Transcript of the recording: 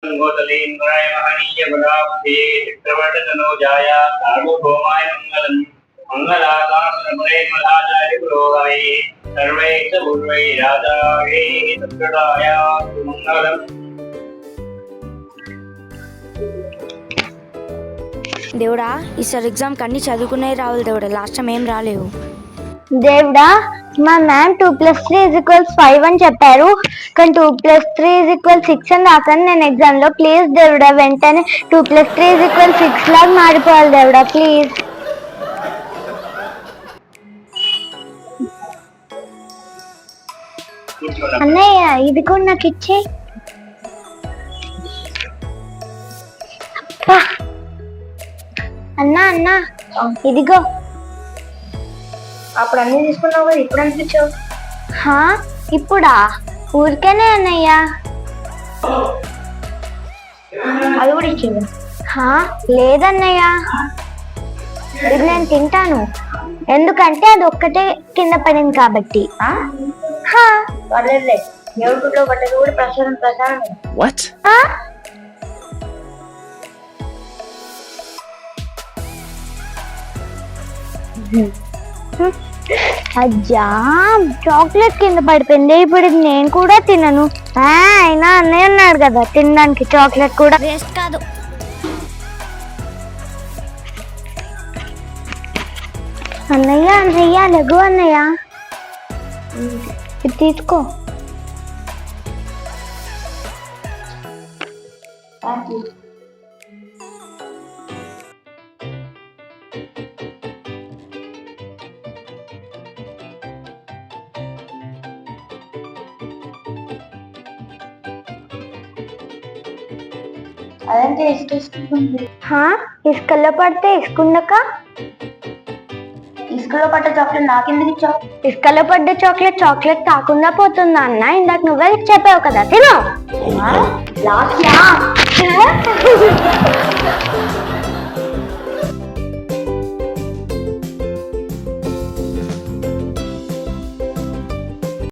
गोतलेन्द्राय महनीय गुणाब्धे चक्रवर्तनोजाय सार्वभौमाय मंगलम् मंगलाकाशनमये मदाचार्य पुरोगमे सर्वैः पूर्वैः राजायै तत्कृताय मंगलम्। దేవుడా ఈసారి ఎగ్జామ్కి అన్ని చదువుకునే రావాలి దేవుడా, లాస్ట్ టైం ఏం రాలేవు. దేవుడా మా మ్యామ్ 2+3=5 అని చెప్పారు, కానీ 2+3=6 అని రాసాను నేను ఎగ్జామ్ లో. ప్లీజ్ దేవుడా వెంటనే 2+3=6 లాగా మారిపోవాలి దేవుడా ప్లీజ్. అన్నయ్య ఇది కూడా నాకు ఇచ్చే. అన్నా అన్నా ఇదిగో. అప్పుడు అన్ని తీసుకున్నావు కదా, ఇప్పుడు అనిపించావు? ఇప్పుడా? ఊరికేనే అన్నయ్య. అది కూడా ఇచ్చేది? లేదన్నయ్య, ఇది నేను తింటాను, ఎందుకంటే అది ఒక్కటే కింద పడింది కాబట్టి. పర్లేదులే, దేవుడిలో పడ్డది కూడా ప్రసాదం ప్రసాదం. అజ్జా చాక్లెట్ కింద పడిపోయింది, ఇప్పుడు నేను కూడా తినను. అయినా అన్నయ్య అన్నాడు కదా తినడానికి, చాక్లెట్ కూడా వేస్ట్ కాదు. అన్నయ్య అన్నయ్య లఘు అన్నయ్య ఇది తీసుకో. అదంటే ఇసుకుంటుంది. ఇసుకల్లో పడితే ఇసుకుండక? ఇసుకలో పడ్డ చాక్లెట్ నాకెందుకు ఇచ్చావు? ఇసుకలో పడ్డ చాక్లెట్ చాక్లెట్ కాకుండా పోతుందా అన్న? ఇందాక నువ్వే చెప్పావు కదా తిను.